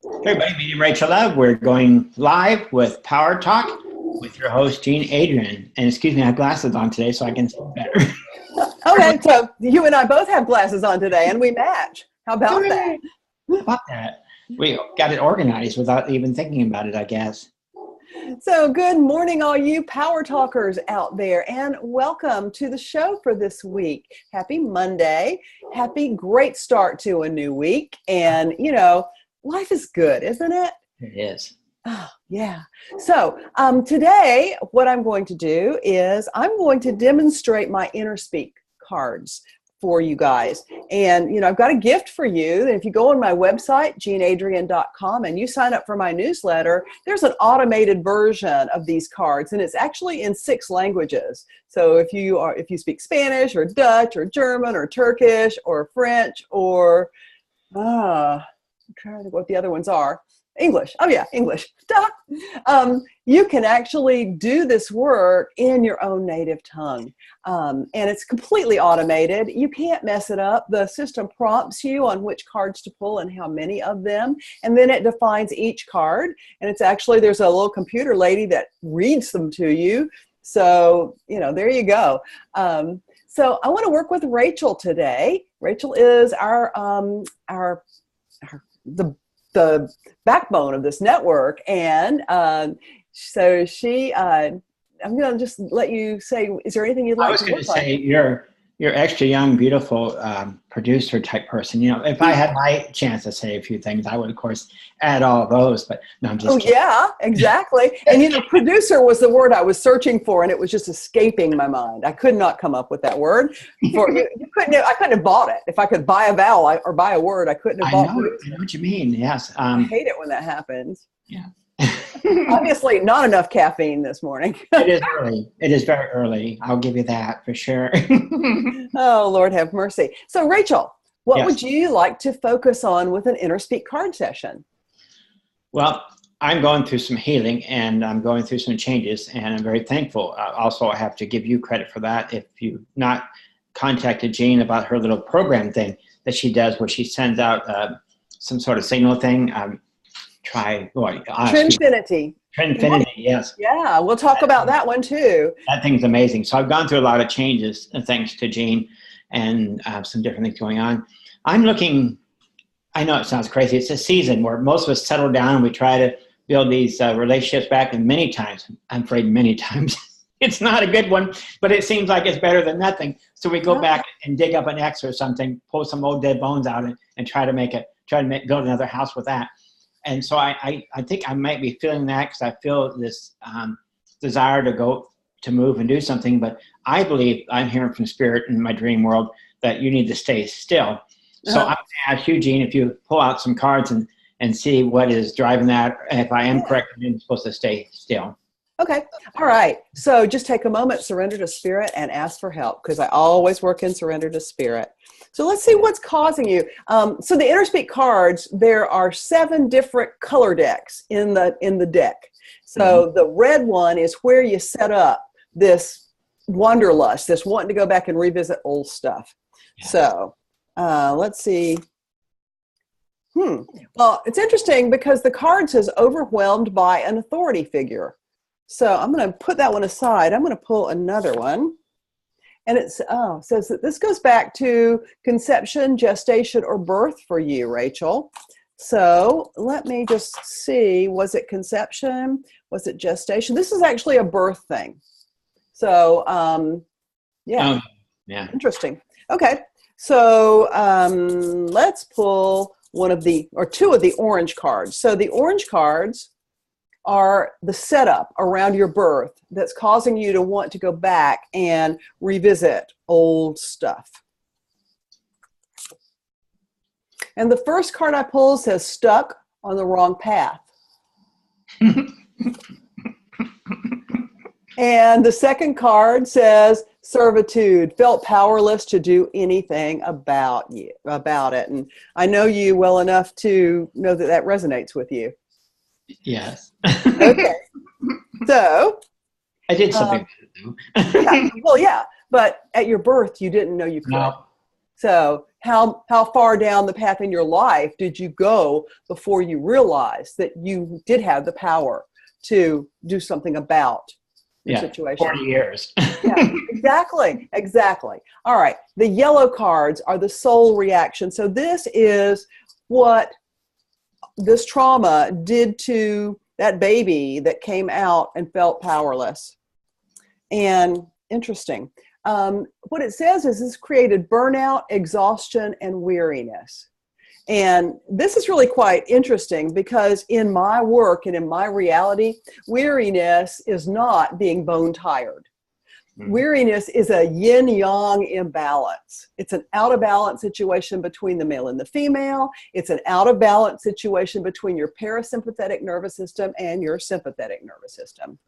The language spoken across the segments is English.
Hey everybody, meeting Rachel Love. We're going live with Power Talk with your host, Jean Adrienne. And excuse me, I have glasses on today so I can see better. Okay, so you and I both have glasses on today and we match. How about that? Hooray! How about that? We got it organized without even thinking about it, I guess. So good morning, all you power talkers out there, and welcome to the show for this week. Happy Monday. Happy great start to a new week. And, life is good, isn't it? It is. Oh, yeah. So today, what I'm going to do is I'm going to demonstrate my Inner Speak cards for you guys. And, I've got a gift for you. If you go on my website, jeanadrienne.com, and you sign up for my newsletter, there's an automated version of these cards, and it's actually in 6 languages. So if you speak Spanish or Dutch or German or Turkish or French or, I'm trying to think what the other ones are. English. Oh yeah, English. Duh. You can actually do this work in your own native tongue. And it's completely automated. You can't mess it up. The system prompts you on which cards to pull and how many of them. And then it defines each card. And it's actually, there's a little computer lady that reads them to you. So, there you go. So I want to work with Rachel today. Rachel is the backbone of this network. And so I'm going to just let you say, is there anything you'd like to work on? I was going to say, you're extra young, beautiful producer type person. If I had my chance to say a few things, I would, of course, add all of those. But no, I'm just kidding. Yeah, exactly. And producer was the word I was searching for, and it was just escaping my mind. I could not come up with that word. I couldn't have bought it. If I could buy a vowel or buy a word, I couldn't have bought it. I know what you mean. Yes. I hate it when that happens. Yeah. Obviously, not enough caffeine this morning. It is early. It is very early. I'll give you that for sure. Oh, Lord have mercy. So, Rachel, what would you like to focus on with an Inner Speak card session? Well, I'm going through some healing and I'm going through some changes, and I'm very thankful. Also, I have to give you credit for that. If you've not contacted Jean about her little program thing that she does where she sends out some sort of signal thing, Trinfinity. Trinfinity, yes. Yeah, we'll talk about that one too. That thing's amazing. So I've gone through a lot of changes thanks to Jean and some different things going on. I'm looking, I know it sounds crazy, it's a season where most of us settle down and we try to build these relationships back, and many times, I'm afraid many times, it's not a good one, but it seems like it's better than nothing. So we go back and dig up an ex or something, pull some old dead bones out and try to build another house with that. And so I think I might be feeling that because I feel this desire to move and do something. But I believe I'm hearing from Spirit in my dream world that you need to stay still. So I'm going to ask you, Jean, if you pull out some cards and see what is driving that. And if I am correct, I'm supposed to stay still. Okay. All right. So just take a moment, surrender to Spirit, and ask for help, because I always work in surrender to Spirit. So let's see what's causing you. So the Inner Speak cards, there are 7 different color decks in the deck. So the red one is where you set up this wanderlust, this wanting to go back and revisit old stuff. Yeah. So let's see. Well, it's interesting because the card says overwhelmed by an authority figure. So I'm going to put that one aside. I'm going to pull another one. And it says that this goes back to conception, gestation, or birth for you, Rachel. So let me just see. Was it conception? Was it gestation? This is actually a birth thing. So, yeah. Interesting. Okay. So let's pull 2 of the orange cards. So the orange cards are the setup around your birth that's causing you to want to go back and revisit old stuff. And the first card I pulled says stuck on the wrong path. And the second card says servitude, felt powerless to do anything about it. And I know you well enough to know that resonates with you. Yes. Okay. So I did something. Well, yeah, but at your birth, you didn't know you could. No. So how far down the path in your life did you go before you realized that you did have the power to do something about your situation? 40 years. Yeah, exactly. All right. The yellow cards are the soul reaction. So this is what this trauma did to that baby that came out and felt powerless. And interesting. What it says is this created burnout, exhaustion, and weariness. And this is really quite interesting because in my work and in my reality, weariness is not being bone tired. Weariness is a yin-yang imbalance. It's an out of balance situation between the male and the female. It's an out of balance situation between your parasympathetic nervous system and your sympathetic nervous system.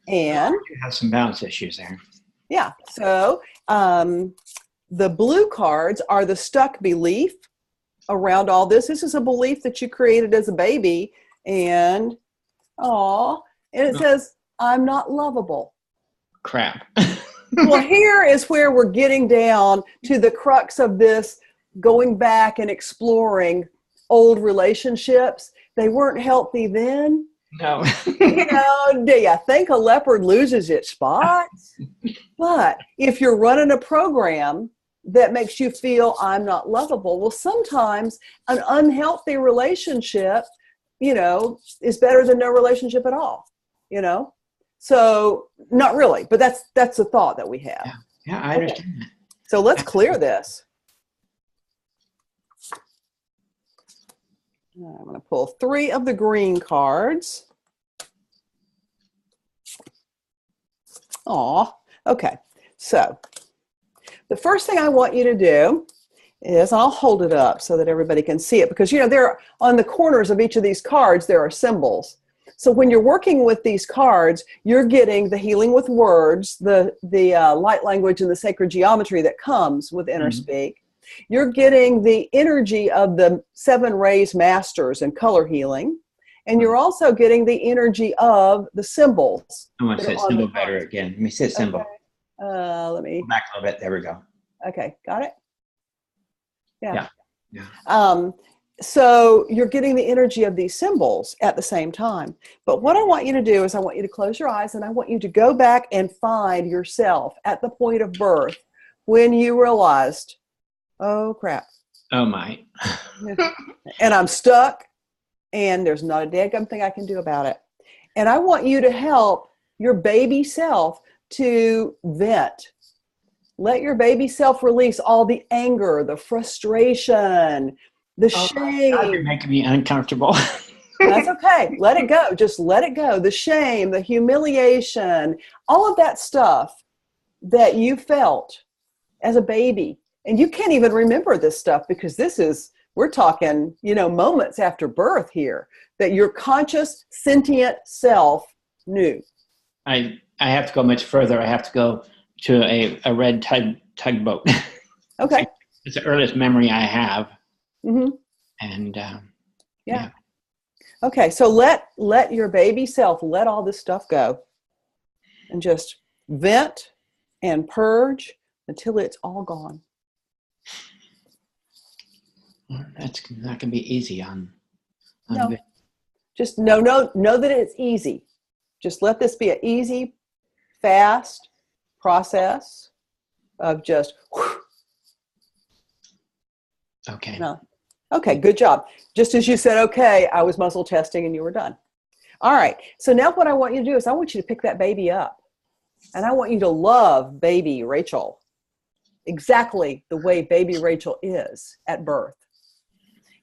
And you have some balance issues there. Yeah. So the blue cards are the stuck belief around all this. This is a belief that you created as a baby. And it says, I'm not lovable. Crap. Well, here is where we're getting down to the crux of this, going back and exploring old relationships. They weren't healthy then. No. Do you think a leopard loses its spots? But if you're running a program that makes you feel I'm not lovable, well, sometimes an unhealthy relationship, is better than no relationship at all, So not really, but that's the thought that we have. Yeah, I understand that. So let's clear this. I'm going to pull 3 of the green cards. Okay. So the first thing I want you to do is, I'll hold it up so that everybody can see it, because there on the corners of each of these cards there are symbols. So when you're working with these cards, you're getting the healing with words, the light language and the sacred geometry that comes with Inner Speak. You're getting the energy of the 7 rays masters and color healing. And you're also getting the energy of the symbols. I want to say symbol better again. Let me say symbol. Okay. Let me go back a little bit. There we go. Okay, got it? Yeah. So you're getting the energy of these symbols at the same time. But what I want you to do is I want you to close your eyes and I want you to go back and find yourself at the point of birth when you realized, oh crap. Oh my. And I'm stuck and there's not a daggum thing I can do about it. And I want you to help your baby self to vent. Let your baby self release all the anger, the frustration, the shame. God, you're making me uncomfortable. That's okay. Let it go. Just let it go. The shame, the humiliation, all of that stuff that you felt as a baby. And you can't even remember this stuff because we're talking, moments after birth here, that your conscious, sentient self knew. I have to go much further. I have to go to a red tugboat. Okay. It's the earliest memory I have. Mm-hmm. And yeah. Okay, so let your baby self let all this stuff go and just vent and purge until it's all gone. That's not going to be easy on no. Good. Just know that it's easy. Just let this be an easy, fast process of just whew. Okay. No. Okay, good job. Just as you said, okay, I was muscle testing and you were done. All right. So now what I want you to do is I want you to pick that baby up. And I want you to love baby Rachel exactly the way baby Rachel is at birth.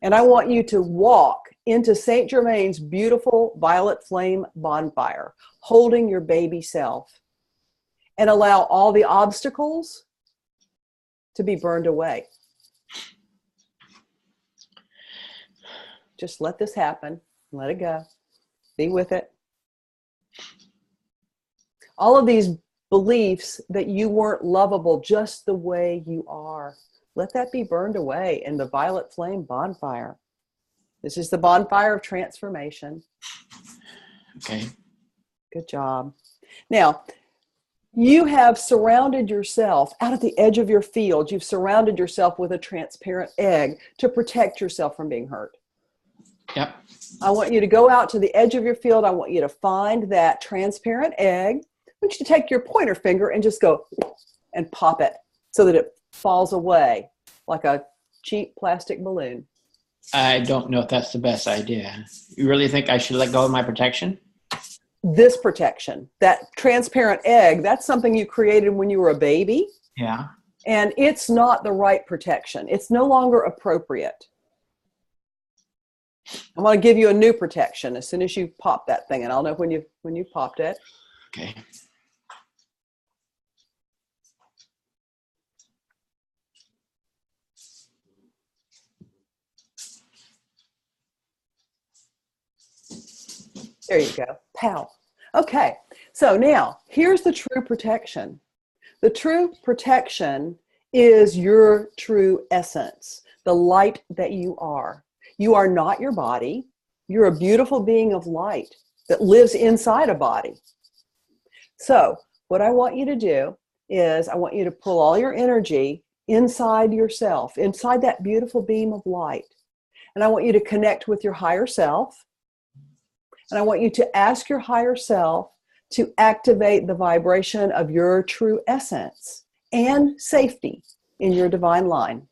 And I want you to walk into St. Germain's beautiful violet flame bonfire, holding your baby self, and allow all the obstacles to be burned away. Just let this happen. Let it go. Be with it. All of these beliefs that you weren't lovable just the way you are, let that be burned away in the violet flame bonfire. This is the bonfire of transformation. Okay. Good job. Now, You have surrounded yourself out at the edge of your field. You've surrounded yourself with a transparent egg to protect yourself from being hurt. Yep. I want you to go out to the edge of your field. I want you to find that transparent egg. I want you to take your pointer finger and just go and pop it so that it falls away like a cheap plastic balloon. I don't know if that's the best idea. You really think I should let go of my protection? This protection, that transparent egg, that's something you created when you were a baby. Yeah. And it's not the right protection. It's no longer appropriate. I want to give you a new protection as soon as you pop that thing. And I'll know when you popped it. Okay. There you go. Pow. Okay. So now here's the true protection. The true protection is your true essence, the light that you are. You are not your body. You're a beautiful being of light that lives inside a body. So what I want you to do is I want you to pull all your energy inside yourself, inside that beautiful beam of light. And I want you to connect with your higher self. And I want you to ask your higher self to activate the vibration of your true essence and safety in your divine line.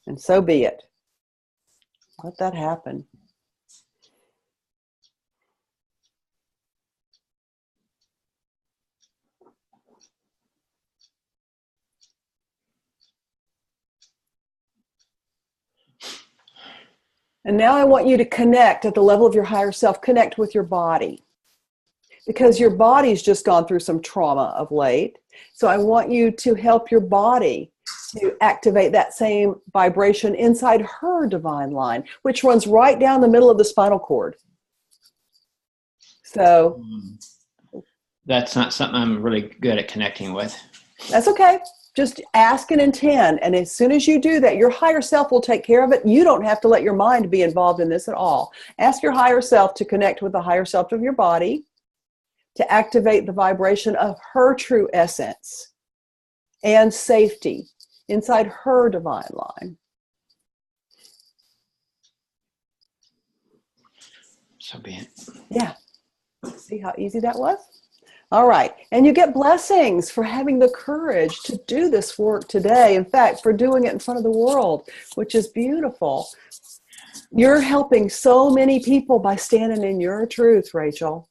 And so be it. Let that happen. And now I want you to connect at the level of your higher self, connect with your body. Because your body's just gone through some trauma of late. So I want you to help your body to activate that same vibration inside her divine line, which runs right down the middle of the spinal cord. So that's not something I'm really good at connecting with. That's okay. Just ask and intend. And as soon as you do that, your higher self will take care of it. You don't have to let your mind be involved in this at all. Ask your higher self to connect with the higher self of your body, to activate the vibration of her true essence and safety inside her divine line. So be it. Yeah. See how easy that was? All right. And you get blessings for having the courage to do this work today. In fact, for doing it in front of the world, which is beautiful. You're helping so many people by standing in your truth, Rachel.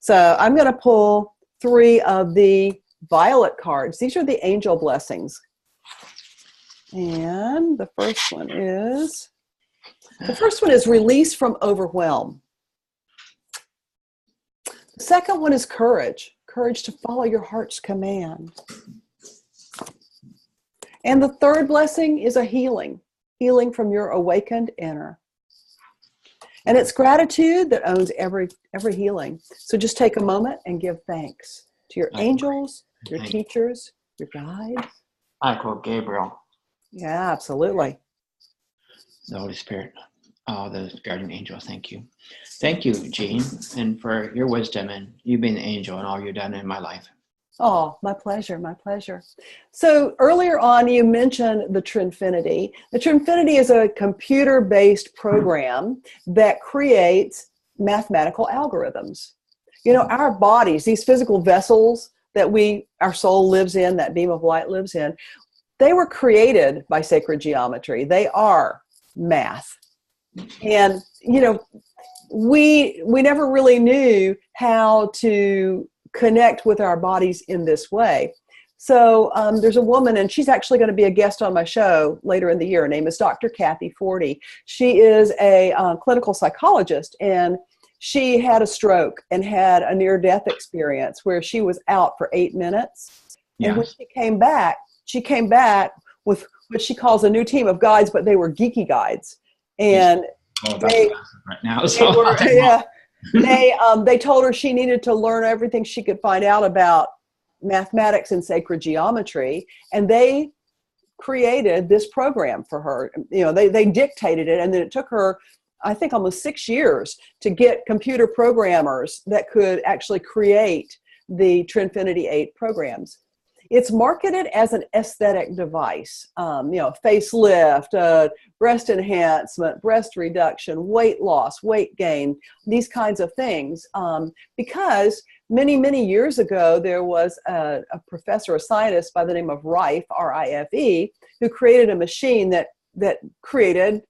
So I'm going to pull 3 of the violet cards. These are the angel blessings. And the first one is release from overwhelm. The second one is courage to follow your heart's command. And the third blessing is a healing from your awakened inner. And it's gratitude that owns every healing. So just take a moment and give thanks to your angels, your teachers, your guides. I quote Gabriel. Yeah, absolutely. The Holy Spirit. Oh, the guardian angel. Thank you. Thank you, Jean, and for your wisdom and you being the angel and all you've done in my life. Oh, my pleasure, my pleasure. So earlier on, you mentioned the Trinfinity. The Trinfinity is a computer-based program that creates mathematical algorithms. You know, our bodies, these physical vessels that our soul lives in, that beam of light lives in, they were created by sacred geometry. They are math. And, you know, we never really knew how to connect with our bodies in this way. So there's a woman, and she's actually going to be a guest on my show later in the year. Her name is Dr. Kathy Forty. She is a clinical psychologist, and she had a stroke and had a near-death experience where she was out for 8 minutes. Yeah. And when she came back with what she calls a new team of guides, but they were geeky guides. And they told her she needed to learn everything she could find out about mathematics and sacred geometry, and they created this program for her. You know, they dictated it, and then it took her, I think, almost 6 years to get computer programmers that could actually create the Trinfinity 8 programs. It's marketed as an aesthetic device, facelift, breast enhancement, breast reduction, weight loss, weight gain, these kinds of things. Because many, many years ago, there was a professor, a scientist by the name of Rife, R-I-F-E, who created a machine that created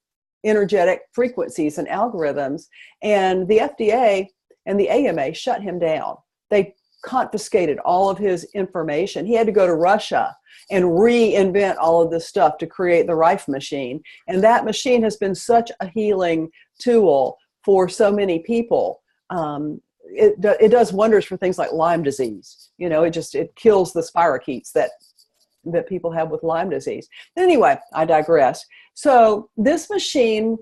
energetic frequencies and algorithms. And the FDA and the AMA shut him down. They confiscated all of his information. He had to go to Russia and reinvent all of this stuff to create the Rife machine. And that machine has been such a healing tool for so many people. It does wonders for things like Lyme disease. It kills the spirochetes that people have with Lyme disease. Anyway, I digress. So this machine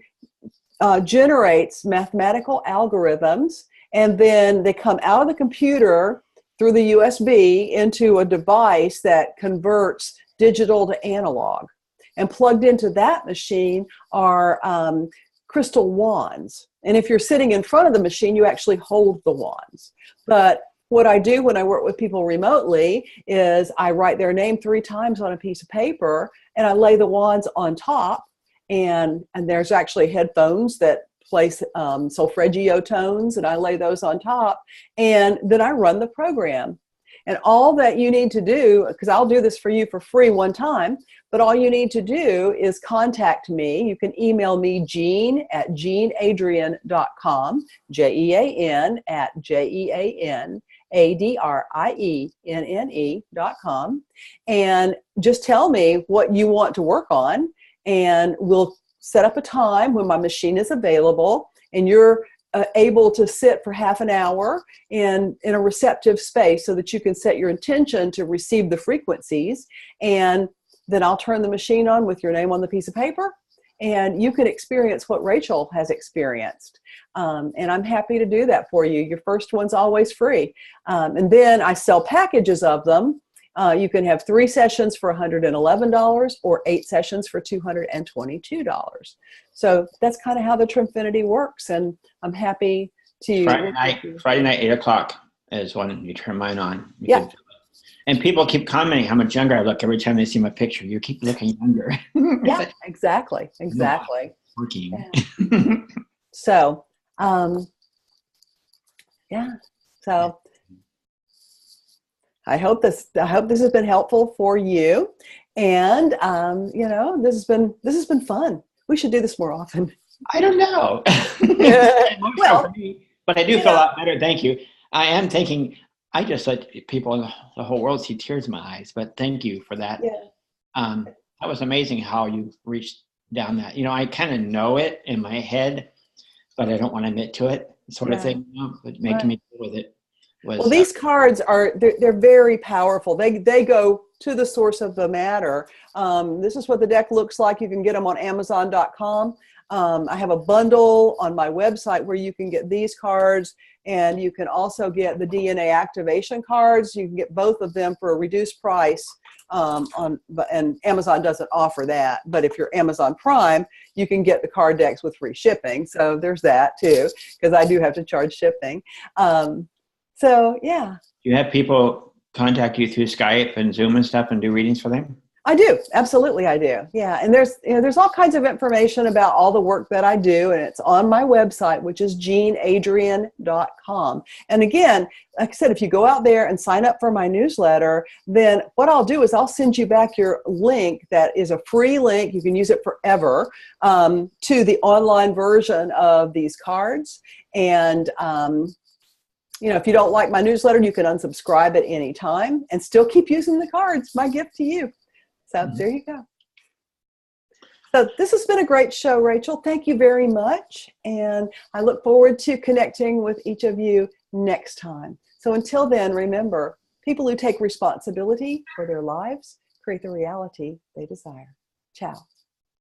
generates mathematical algorithms, and then they come out of the computer through the USB into a device that converts digital to analog. And plugged into that machine are crystal wands. And if you're sitting in front of the machine, you actually hold the wands. But what I do when I work with people remotely is I write their name 3 times on a piece of paper, and I lay the wands on top, and there's actually headphones that play solfeggio tones, and I lay those on top, and then I run the program. And all that you need to do, because I'll do this for you for free one time, but all you need to do is contact me. You can email me, Jean at jeanadrienne.com, Jean at JeanAdrienne.com, and just tell me what you want to work on, and we'll set up a time when my machine is available and you're able to sit for half an hour in a receptive space so that you can set your intention to receive the frequencies. And then I'll turn the machine on with your name on the piece of paper, and you can experience what Rachel has experienced. And I'm happy to do that for you. Your first one's always free. And then I sell packages of them. You can have 3 sessions for $111 or 8 sessions for $222. So that's kind of how the Trinfinity works. And I'm happy to. Friday night, 8 o'clock is when you turn mine on. Yeah. And people keep commenting how much younger I look every time they see my picture. You keep looking younger. Yeah, exactly. Working. Yeah. So, yeah. So I hope this has been helpful for you. And this has been fun. We should do this more often. I don't know. Well, for me, but I do feel a lot better. Thank you. I am thinking. I just let people in the whole world see tears in my eyes. But thank you for that. Yeah. That was amazing how you reached down that. I kind of know it in my head, but I don't want to admit to it, sort of thing. But making me deal with it. Well, these cards they're very powerful. They go to the source of the matter. This is what the deck looks like. You can get them on Amazon.com. I have a bundle on my website where you can get these cards, and you can also get the DNA activation cards. You can get both of them for a reduced price. And Amazon doesn't offer that, but if you're Amazon Prime, you can get the card decks with free shipping. So there's that too, because I do have to charge shipping. So yeah. You have people contact you through Skype and Zoom and stuff and do readings for them? I do. Absolutely, I do. Yeah. And there's all kinds of information about all the work that I do, and it's on my website, which is jeanadrienne.com. And again, like I said, if you go out there and sign up for my newsletter, then what I'll do is I'll send you back your link that is a free link. You can use it forever, to the online version of these cards. And, if you don't like my newsletter, you can unsubscribe at any time and still keep using the cards. My gift to you. So there you go. So this has been a great show, Rachel. Thank you very much. And I look forward to connecting with each of you next time. So until then, remember, people who take responsibility for their lives create the reality they desire. Ciao.